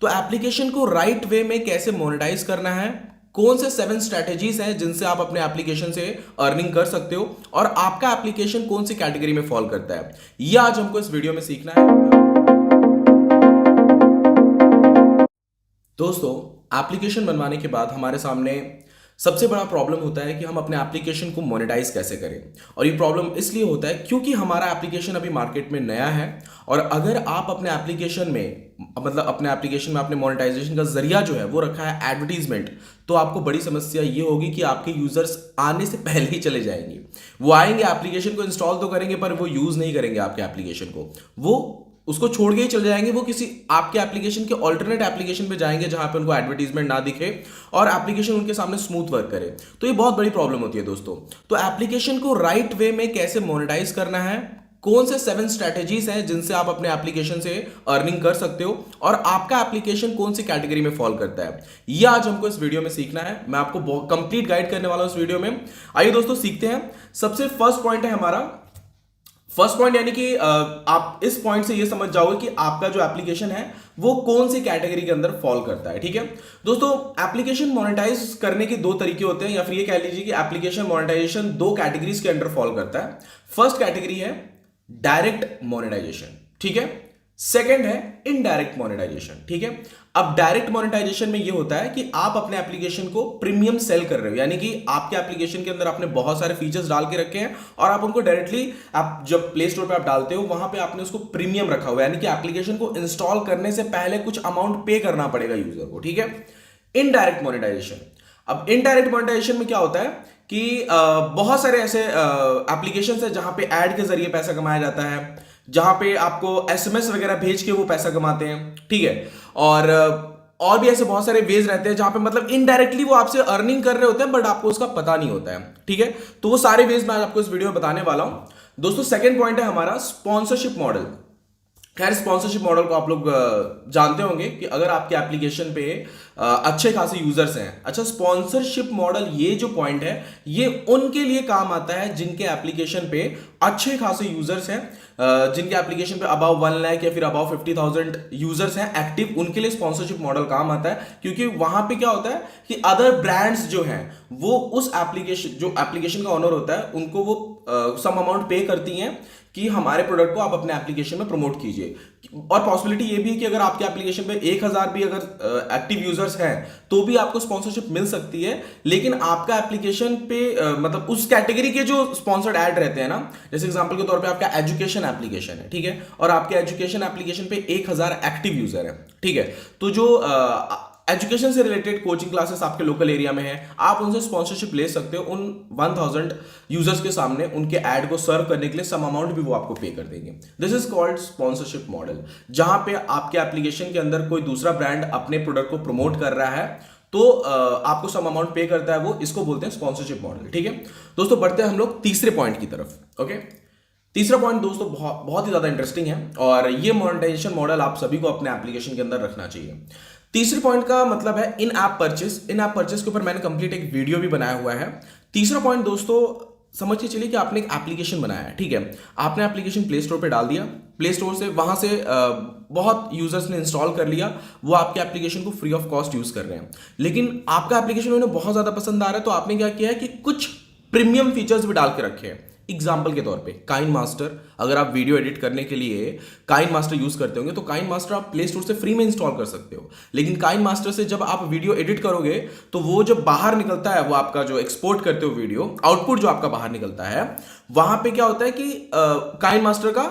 तो एप्लीकेशन को right way में कैसे मोनेटाइज करना है, कौन से 7 स्ट्रैटेजीज हैं जिनसे आप अपने एप्लीकेशन से अर्निंग कर सकते हो, और आपका एप्लीकेशन कौन सी कैटेगरी में फॉल करता है, यह आज हमको इस वीडियो में सीखना है। दोस्तों, एप्लीकेशन बनवाने के बाद हमारे सामने सबसे बड़ा प्रॉब्लम होता है कि हम अपने एप्लीकेशन को मोनेटाइज कैसे करें। और ये प्रॉब्लम इसलिए होता है क्योंकि हमारा एप्लीकेशन अभी मार्केट में नया है, और अगर आप अपने एप्लीकेशन में अपने मोनेटाइजेशन का जरिया जो है वो रखा है एडवर्टीजमेंट, तो आपको बड़ी समस्या ये होगी कि आपके यूजर्स आने से पहले ही चले जाएंगे। वो आएंगे, एप्लीकेशन को इंस्टॉल तो करेंगे, पर वो यूज नहीं करेंगे आपके एप्लीकेशन को, वो उसको छोड़ के ही चले जाएंगे। वो किसी आपके एप्लीकेशन के ऑल्टरनेट एप्लीकेशन पे जाएंगे जहां पे उनको एडवर्टीजमेंट ना दिखे और एप्लीकेशन उनके सामने स्मूथ वर्क करे। तो ये बहुत बड़ी प्रॉब्लम होती है दोस्तों। तो एप्लीकेशन को राइट वे में कैसे मोनेटाइज करना है, कौन से 7 स्ट्रैटेजीज हैं जिनसे आप अपने एप्लीकेशन से अर्निंग कर सकते हो, और आपका एप्लीकेशन कौन सी कैटेगरी में फॉल करता है, यह आज हमको इस वीडियो में सीखना है। मैं आपको कंप्लीट गाइड करने वाला हूं इस वीडियो में। आइए दोस्तों सीखते हैं। सबसे फर्स्ट पॉइंट है हमारा, फर्स्ट पॉइंट यानी कि आप इस पॉइंट से ये समझ जाओगे कि आपका जो एप्लीकेशन है वो कौन सी कैटेगरी के अंदर फॉल करता है। ठीक है दोस्तों, एप्लीकेशन मोनेटाइज करने के 2 तरीके होते हैं, या फिर ये कह लीजिए कि एप्लीकेशन मोनेटाइजेशन 2 कैटेगरीज के अंडर फॉल करता है। फर्स्ट कैटेगरी है डायरेक्ट मोनेटाइजेशन, ठीक है। सेकंड है इनडायरेक्ट मोनेटाइजेशन, ठीक है। अब डायरेक्ट मोनेटाइजेशन में यह होता है कि आप अपने एप्लीकेशन को प्रीमियम सेल कर रहे हो, यानी कि आपके एप्लीकेशन के अंदर आपने बहुत सारे फीचर्स डाल के रखे हैं और आप उनको डायरेक्टली आप जब प्ले स्टोर पे आप डालते हो वहां पे आपने उसको प्रीमियम रखा हुआ है, यानी कि एप्लीकेशन को इंस्टॉल करने से पहले कुछ अमाउंट पे करना पड़ेगा यूजर को, ठीक है। इनडायरेक्ट मोनेटाइजेशन, अब इनडायरेक्ट मोनेटाइजेशन में क्या होता है कि बहुत सारे ऐसे एप्लीकेशन है जहां पे ऐड के जरिए पैसा कमाया जाता है, जहां पे आपको एसएमएस वगैरह भेज के वो पैसा कमाते हैं, ठीक है। और भी ऐसे बहुत सारे वेज रहते हैं जहां पे मतलब इनडायरेक्टली वो आपसे अर्निंग कर रहे होते हैं, बट आपको उसका पता नहीं होता है, ठीक है। तो वो सारे वेज मैं आपको इस वीडियो में बताने वाला हूं। दोस्तों, सेकंड पॉइंट है हमारा स्पॉन्सरशिप मॉडल। खैर, स्पॉन्सरशिप मॉडल को आप लोग जानते होंगे कि अगर आपके एप्लीकेशन पे अच्छे खासे यूजर्स हैं। अच्छा, स्पॉन्सरशिप मॉडल ये जो पॉइंट है ये उनके लिए काम आता है जिनके एप्लीकेशन पे अच्छे खासे यूजर्स हैं, जिनके एप्लीकेशन पे अबाव 1 लाख या फिर अबाव 50,000 यूजर्स हैं एक्टिव, उनके लिए स्पॉन्सरशिप मॉडल काम आता है। क्योंकि वहां पे क्या होता है कि अदर ब्रांड्स जो हैं वो उस एप्लीकेशन, जो एप्लीकेशन का ओनर होता है, उनको वो सम अमाउंट पे करती हैं कि हमारे प्रोडक्ट को आप अपने एप्लीकेशन में प्रमोट कीजिए। और पॉसिबिलिटी ये भी है कि अगर आपके एप्लीकेशन पे 1000 भी अगर एक्टिव यूजर्स हैं तो भी आपको स्पॉन्सरशिप मिल सकती है। लेकिन आपका एप्लीकेशन पे मतलब उस कैटेगरी के जो स्पॉन्सर्ड ऐड रहते हैं ना, जैसे एग्जांपल के तौर पे आपका एजुकेशन एप्लीकेशन है, ठीक है, और आपके एजुकेशन एप्लीकेशन पे 1000 एक्टिव यूजर है, ठीक है। तो जो एजुकेशन से रिलेटेड कोचिंग क्लासेस आपके लोकल एरिया में है, आप उनसे स्पॉन्सरशिप ले सकते हो। उन 1000 यूजर्स के सामने उनके ऐड को सर्व करने के लिए सम अमाउंट भी वो आपको पे कर देंगे। This is called sponsorship model, जहां पे आपके एप्लीकेशन के अंदर कोई दूसरा ब्रांड अपने प्रोडक्ट को प्रमोट कर रहा है तो आपको सम अमाउंट पे करता है, वो इसको बोलते हैं स्पॉन्सरशिप मॉडल, ठीक है। दोस्तों, बढ़ते हैं हम लोग तीसरे पॉइंट की तरफ। ओके, तीसरा पॉइंट दोस्तों बहुत ही ज्यादा इंटरेस्टिंग है, और ये मोनेटाइजेशन मॉडल आप सभी को अपने एप्लीकेशन के अंदर रखना चाहिए। तीसरे पॉइंट का मतलब है इन ऐप परचेस। इन ऐप परचेस के ऊपर मैंने कंप्लीट एक वीडियो भी बनाया हुआ है। तीसरा पॉइंट दोस्तों, समझ के चलिए कि आपने एक एप्लीकेशन बनाया है, ठीक है। आपने एप्लीकेशन प्ले स्टोर पे डाल दिया, प्ले स्टोर से वहां से बहुत यूजर्स ने इंस्टॉल कर लिया, वो आपके एप्लीकेशन को फ्री ऑफ कॉस्ट यूज कर रहे हैं। लेकिन आपका एप्लीकेशन उन्हें बहुत ज्यादा पसंद आ रहा है, तो आपने क्या किया है कि कुछ प्रीमियम फीचर्स भी डाल के रखे हैं। एग्जाम्पल के तौर पे काइन मास्टर, अगर आप वीडियो एडिट करने के लिए काइन मास्टर यूज करते होंगे तो काइन मास्टर आप प्ले स्टोर से फ्री में इंस्टॉल कर सकते हो। लेकिन काइन मास्टर से जब आप वीडियो एडिट करोगे तो वो जब बाहर निकलता है, वो आपका जो एक्सपोर्ट करते हो वीडियो, आउटपुट जो आपका बाहर निकलता है, वहां पे क्या होता है कि काइन मास्टर का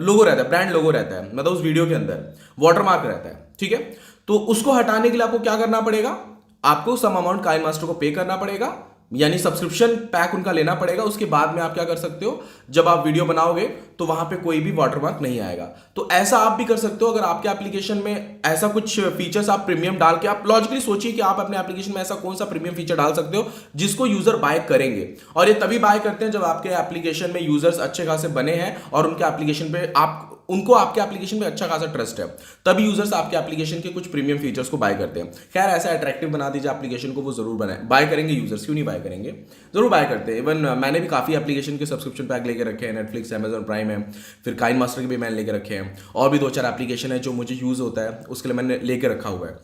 लोगो रहता है, ब्रांड लोगो रहता है, मतलब उस वीडियो के अंदर वाटरमार्क रहता है, ठीक है। तो उसको हटाने के लिए आपको क्या करना पड़ेगा, आपको सम अमाउंट काइन मास्टर को पे करना पड़ेगा, यानी सब्सक्रिप्शन पैक उनका लेना पड़ेगा। उसके बाद में आप क्या कर सकते हो, जब आप वीडियो बनाओगे तो वहां पे कोई भी वाटरमार्क नहीं आएगा। तो ऐसा आप भी कर सकते हो। अगर आपके एप्लीकेशन में ऐसा कुछ फीचर्स आप प्रीमियम डाल के, आप लॉजिकली सोचिए कि आप अपने एप्लीकेशन में ऐसा कौन सा प्रीमियम फीचर डाल सकते हो जिसको यूजर बाय करेंगे। और ये तभी बाय करते हैं जब आपके एप्लीकेशन में यूजर्स अच्छे खासे बने हैं और उनके एप्लीकेशन पे आप उनको आपके एप्लीकेशन में अच्छा खासा ट्रस्ट है, तभी यूजर्स आपके एप्लीकेशन के कुछ प्रीमियम फीचर्स को बाय करते हैं। खैर ऐसा अट्रैक्टिव बना दीजिए एप्लीकेशन को, वो जरूर बनाए, बाय करेंगे यूजर्स, क्यों नहीं बाय करेंगे, जरूर बाय करते हैं। इवन मैंने भी काफी एप्लीकेशन के सब्सक्रिप्शन पैक लेके रखे हैं, नेटफ्लिक्स, अमेजॉन प्राइम है, फिर काइन मास्टर के भी मैंने लेके रखे हैं, और भी 2-4 एप्लीकेशन है जो मुझे यूज होता है, उसके लिए मैंने लेके रखा हुआ है।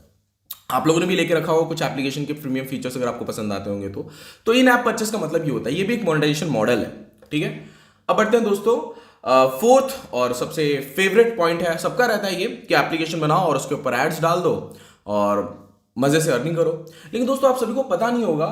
आप लोगों ने भी लेके रखा होगा कुछ एप्लीकेशन के प्रीमियम फीचर्स, अगर आपको पसंद आते होंगे तो इन ऐप परचेस का मतलब ये होता है, ये भी एक मोनेटाइजेशन मॉडल है, ठीक है। अब बढ़ते हैं दोस्तों, फोर्थ और सबसे फेवरेट पॉइंट है, सबका रहता है ये कि एप्लीकेशन बनाओ और उसके ऊपर एड्स डाल दो और मजे से अर्निंग करो। लेकिन दोस्तों आप सभी को पता नहीं होगा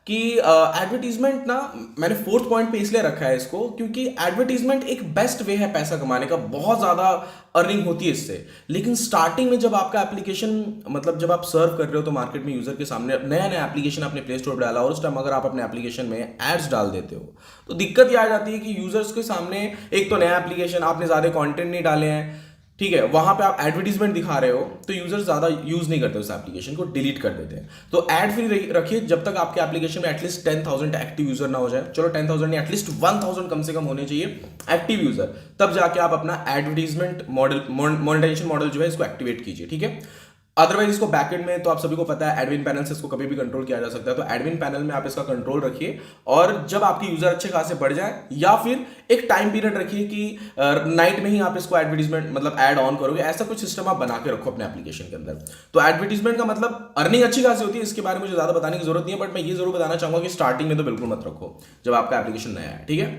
कि एडवर्टीजमेंट ना, मैंने फोर्थ पॉइंट पे इसलिए रखा है इसको क्योंकि एडवर्टीजमेंट एक बेस्ट वे है पैसा कमाने का, बहुत ज्यादा अर्निंग होती है इससे। लेकिन स्टार्टिंग में जब आपका एप्लीकेशन, मतलब जब आप सर्व कर रहे हो तो मार्केट में यूजर के सामने नया नया एप्लीकेशन आपने प्ले स्टोर पर डाला, और उस टाइम अगर आप अपने एप्लीकेशन में एड्स डाल देते हो तो दिक्कत ये आ जाती है कि यूजर्स के सामने एक तो नया एप्लीकेशन, आपने ज्यादा कंटेंट नहीं डाले हैं, ठीक है, वहां पे आप एडवर्टीजमेंट दिखा रहे हो तो यूजर ज्यादा यूज नहीं करते उस एप्लीकेशन को, डिलीट कर देते हैं। तो एड फ्री रखिए जब तक आपके एप्लीकेशन में एटलीस्ट 10,000 एक्टिव यूजर ना हो जाए, चलो 10,000 नहीं, एटलीस्ट 1,000 कम से कम होने चाहिए एक्टिव यूजर, तब जाके आप अपना एडवर्टीजमेंट मॉडल, मोनेटाइजेशन मॉडल जो है इसको एक्टिवेट कीजिए, ठीक है। अदरवाइज इसको बैकएंड में, तो आप सभी को पता है एडमिन पैनल से इसको कभी भी कंट्रोल किया जा सकता है, तो एडमिन पैनल में आप इसका कंट्रोल रखिए, और जब आपके यूजर अच्छे खासे बढ़ जाए, या फिर एक टाइम पीरियड रखिए कि नाइट में ही आप इसको एडवर्टीजमेंट मतलब ऐड ऑन करोगे, ऐसा कुछ सिस्टम आप बना के रखो अपने एप्लीकेशन के अंदर। तो एडवर्टीजमेंट का मतलब अर्निंग अच्छी खासी होती है, इसके बारे में मुझे ज्यादा बताने की जरूरत नहीं है, बट मैं ये जरूर बताना चाहूंगा कि स्टार्टिंग में तो बिल्कुल मत रखो जब आपका एप्लीकेशन नया है, ठीक है।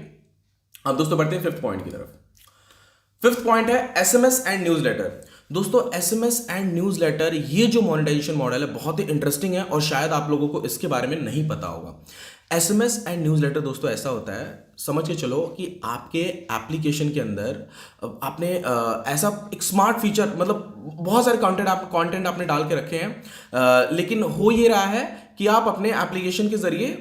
अब दोस्तों बढ़ते हैं फिफ्थ पॉइंट की तरफ। फिफ्थ पॉइंट है एसएमएस एंड न्यूज़लेटर। दोस्तों एसएमएस एंड न्यूज़लेटर, ये जो मोनेटाइजेशन मॉडल है बहुत ही इंटरेस्टिंग है और शायद आप लोगों को इसके बारे में नहीं पता होगा। एसएमएस एंड न्यूज़लेटर दोस्तों ऐसा होता है, समझ के चलो कि आपके एप्लीकेशन के अंदर आपने ऐसा एक स्मार्ट फीचर, मतलब बहुत सारे कंटेंट आपने डाल के रखे हैं, लेकिन हो ये रहा है कि आप अपने एप्लीकेशन के जरिए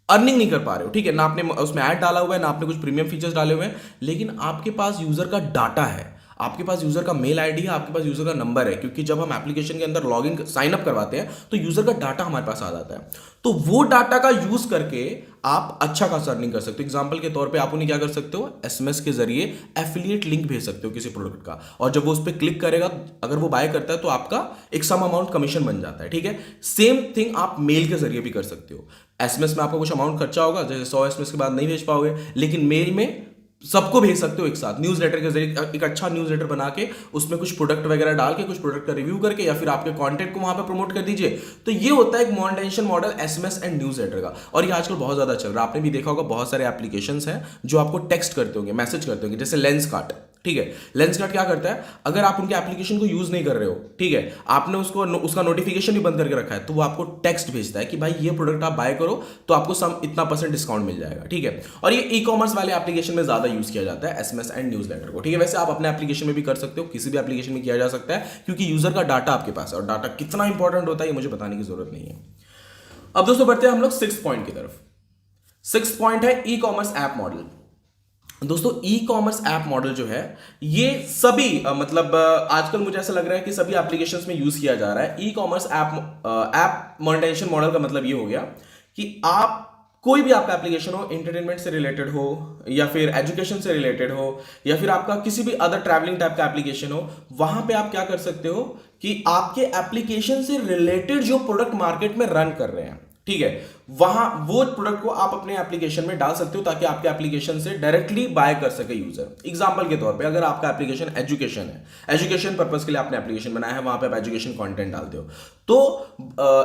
अर्निंग नहीं कर पा रहे हो, ठीक है, ना आपने उसमें ऐड डाला हुआ है, ना आपने कुछ प्रीमियम फीचर्स डाले हुए हैं, लेकिन आपके पास यूजर का डाटा है, आपके पास यूजर का मेल आईडी है, आपके पास यूजर का नंबर है, क्योंकि जब हम एप्लीकेशन के अंदर लॉगिन साइन अप करवाते हैं तो यूजर का डाटा हमारे पास आ जाता है। तो वो डाटा का यूज करके आप अच्छा खासा अर्निंग कर सकते हो। एग्जांपल के तौर पे आप उन्हें क्या कर सकते हो, एसएमएस के जरिए एफिलिएट लिंक भेज सकते हो किसी प्रोडक्ट का, और जब वो उस पर क्लिक करेगा, अगर वो बाय करता है तो आपका एक सम अमाउंट कमीशन बन जाता है, ठीक है। सेम थिंग आप मेल के जरिए भी कर सकते हो। एसएमएस में आपको कुछ अमाउंट खर्चा होगा, जैसे 100 एसएमएस के बाद नहीं भेज पाओगे, लेकिन मेल में सबको भेज सकते हो एक साथ। न्यूज़लेटर के जरिए एक अच्छा न्यूज़लेटर बना के उसमें कुछ प्रोडक्ट वगैरह डाल के, कुछ प्रोडक्ट का रिव्यू करके, या फिर आपके कंटेंट को वहां पे प्रमोट कर दीजिए। तो ये होता है एक monetization model SMS and newsletter का, और ये आजकल बहुत ज्यादा चल रहा है। आपने भी देखा होगा बहुत सारे एप्लीकेशंस हैं जो आपको टेक्स्ट करते होंगे, मैसेज करते होंगे, जैसे लेंसकार्ट, ठीक है। लेंसकार्ट क्या करता है, अगर आप उनके एप्लीकेशन को यूज नहीं कर रहे हो, ठीक है, आपने उसका नोटिफिकेशन भी बंद करके रखा है, तो वो आपको टेक्स्ट भेजता है कि भाई ये प्रोडक्ट आप बाय करो तो आपको सम इतना % डिस्काउंट मिल जाएगा, ठीक है। और ये ई कॉमर्स वाले एप्लीकेशन में ज्यादा यूज किया जाता है एसएमएस एंड न्यूज़लेटर को, ठीक है। वैसे आप अपने एप्लीकेशन में भी कर सकते हो, किसी भी एप्लीकेशन में किया जा सकता है, क्योंकि यूजर का डाटा आपके पास है, और डाटा कितना इंपॉर्टेंट होता है ये मुझे बताने की जरूरत नहीं है। अब दोस्तों बढ़ते हैं हम लोग सिक्स्थ पॉइंट की तरफ। सिक्स्थ पॉइंट है ई कॉमर्स ऐप मॉडल। दोस्तों ई कॉमर्स ऐप मॉडल जो है, ये सभी मतलब आजकल मुझे ऐसा लग रहा है कि सभी एप्लीकेशंस में यूज किया जा रहा है। E commerce app monetization model का मतलब ये हो गया कि आप कोई भी आपका एप्लीकेशन हो, एंटरटेनमेंट से रिलेटेड हो, या फिर एजुकेशन से रिलेटेड हो, या फिर आपका किसी भी अदर ट्रैवलिंग टाइप का एप्लीकेशन हो, वहां पे आप क्या कर सकते हो कि आपके एप्लीकेशन से रिलेटेड जो प्रोडक्ट मार्केट में रन कर रहे हैं, ठीक है, वहां वो प्रोडक्ट को आप अपने एप्लीकेशन में डाल सकते हो ताकि आपके एप्लीकेशन से डायरेक्टली बाय कर सके यूजर। एग्जांपल के तौर पे अगर आपका एप्लीकेशन एजुकेशन है, एजुकेशन पर्पस के लिए आपने एप्लीकेशन बनाया है, वहां पे आप एजुकेशन कंटेंट डालते हो, तो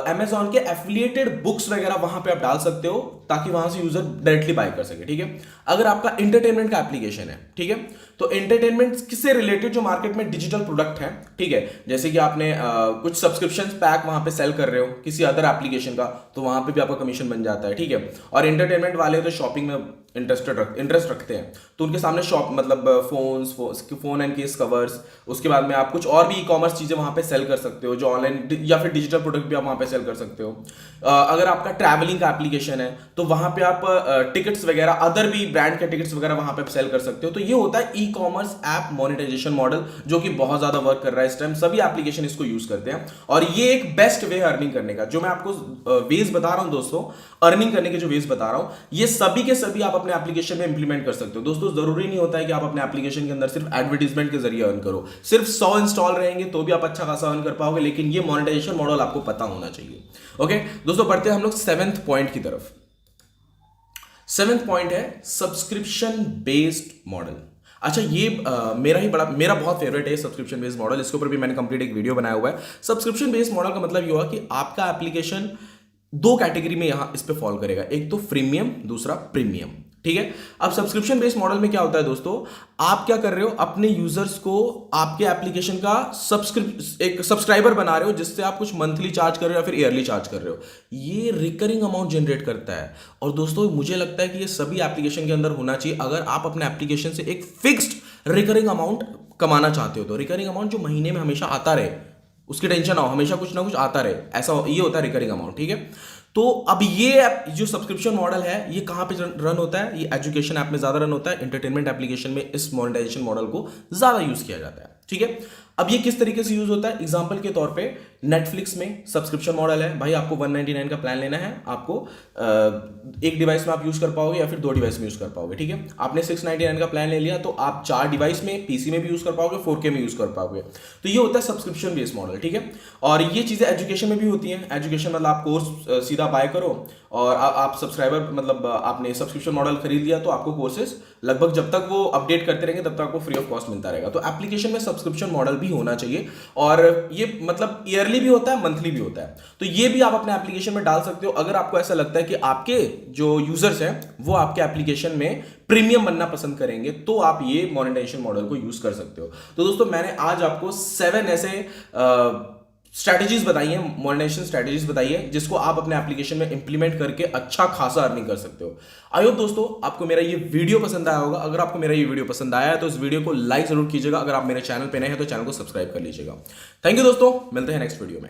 अमेजॉन के एफिलिएटेड बुक्स वगैरह वहां पे आप डाल सकते हो ताकि वहां से यूजर डायरेक्टली बाय कर सके, ठीक है। अगर आपका एंटरटेनमेंट का एप्लीकेशन है, ठीक है, तो एंटरटेनमेंट से रिलेटेड जो मार्केट में डिजिटल प्रोडक्ट है, ठीक है, जैसे कि आपने कुछ सब्सक्रिप्शन पैक वहां पे सेल कर रहे हो किसी अदर एप्लीकेशन का, तो वहां पे भी आपका कमीशन बन जाता है, ठीक है। और एंटरटेनमेंट वाले तो शॉपिंग में इंटरेस्ट रखते हैं, तो उनके सामने शॉप मतलब फोन एंड केस कवर्स, उसके बाद में आप कुछ और भी ई कॉमर्स चीजें वहां पे सेल कर सकते हो जो ऑनलाइन, या फिर डिजिटल प्रोडक्ट भी आप वहां पे सेल कर सकते हो। अगर आपका ट्रैवलिंग का एप्लीकेशन है तो वहां पे आप टिकट्स वगैरह, अदर भी ब्रांड के टिकट्स वगैरह वहां पे सेल कर सकते हो। तो ये होता है e commerce app monetization model, जो कि बहुत ज्यादा वर्क कर रहा है इस टाइम, सभी एप्लीकेशन इसको यूज करते हैं, और ये एक बेस्ट वे है अर्निंग करने का। जो मैं आपको वेज बता रहा हूं दोस्तों, अर्निंग करने के जो वेज बता रहा हूं, ये सभी के सभी आप अपने एप्लीकेशन में इंप्लीमेंट कर सकते हो। दोस्तों जरूरी नहीं होता है कि आप अपने एप्लीकेशन के अंदर सिर्फ एडवर्टीजमेंट के जरिए अर्न करो, सिर्फ 100 इंस्टॉल रहेंगे तो भी आप अच्छा खासा अर्न कर पाओगे, लेकिन ये मोनेटाइजेशन मॉडल आपको पता होना चाहिए। ओके दोस्तों, बढ़ते हैं हम लोग 7th पॉइंट की तरफ। 7th पॉइंट है सब्सक्रिप्शन बेस्ड मॉडल। अच्छा ये मेरा बहुत फेवरेट है सब्सक्रिप्शन बेस्ड मॉडल। इसके ऊपर भी मैंने कंप्लीट एक वीडियो बनाया हुआ है। सब्सक्रिप्शन बेस्ड मॉडल का मतलब ये हुआ कि आपका एप्लीकेशन 2 कैटेगरी में यहां इस पे फॉल करेगा, एक तो फ्रीमियम, दूसरा प्रीमियम। ठीक है, अब सब्सक्रिप्शन बेस्ड मॉडल में क्या होता है दोस्तों, आप क्या कर रहे हो, अपने यूजर्स को आपके एप्लीकेशन का एक सब्सक्राइबर बना रहे हो, जिससे आप कुछ मंथली चार्ज कर रहे हो या फिर ईयरली चार्ज कर रहे हो। ये रिकरिंग अमाउंट जनरेट करता है। और दोस्तों मुझे लगता है कि ये सभी एप्लीकेशन के अंदर होना चाहिए। अगर आप अपने एप्लीकेशन से एक फिक्स्ड रिकरिंग अमाउंट कमाना चाहते हो, तो रिकरिंग अमाउंट जो महीने में हमेशा आता रहे, उसकी टेंशन ना हो, हमेशा कुछ ना कुछ आता रहे, ऐसा ये होता है रिकरिंग अमाउंट। ठीक है, तो अब ये जो सब्सक्रिप्शन मॉडल है ये कहां पे रन होता है, ये एजुकेशन ऐप में ज्यादा रन होता है, एंटरटेनमेंट एप्लीकेशन में इस मोनेटाइजेशन मॉडल को ज्यादा यूज किया जाता है। ठीक है, अब ये किस तरीके से यूज होता है, एग्जांपल के तौर पे नेटफ्लिक्स में सब्सक्रिप्शन मॉडल है। भाई आपको 199 का प्लान लेना है, आपको एक डिवाइस में आप यूज कर पाओगे या फिर 2 डिवाइस में यूज कर पाओगे। ठीक है, आपने 699 का प्लान ले लिया तो आप 4 डिवाइस में, पीसी में भी यूज कर पाओगे, 4K में यूज कर पाओगे। तो ये होता है सब्सक्रिप्शन बेस्ड मॉडल। ठीक है, और ये चीजें एजुकेशन में भी होती हैं। एजुकेशन मतलब आप कोर्स सीधा बाय करो और आप सब्सक्राइबर मतलब आपने सब्सक्रिप्शन मॉडल खरीद लिया तो आपको कोर्सेज लगभग जब तक वो अपडेट करते रहेंगे तब तक आपको फ्री ऑफ कॉस्ट मिलता रहेगा। तो एप्लीकेशन में सब्सक्रिप्शन मॉडल भी होना चाहिए, और ये मतलब ईयरली भी होता है, मंथली भी होता है। तो ये भी आप अपने एप्लीकेशन में डाल सकते हो अगर आपको ऐसा लगता है कि आपके जो यूजर्स हैं वो आपके एप्लीकेशन में प्रीमियम बनना पसंद करेंगे, तो आप ये मोनेटाइजेशन मॉडल को यूज कर सकते हो। तो दोस्तों मैंने आज आपको 7 ऐसे स्ट्रैटेजीज बताई है, मोनेटाइजेशन स्ट्रैटेजीज बताई है, जिसको आप अपने एप्लीकेशन में इंप्लीमेंट करके अच्छा खासा अर्निंग कर सकते हो। आई होप दोस्तों आपको मेरा ये वीडियो पसंद आया होगा। अगर आपको मेरा ये वीडियो पसंद आया है तो इस वीडियो को लाइक जरूर कीजिएगा। अगर आप मेरे चैनल पे नए हैं तो चैनल को सब्सक्राइब कर लीजिएगा। थैंक यू दोस्तों, मिलते हैं नेक्स्ट वीडियो में।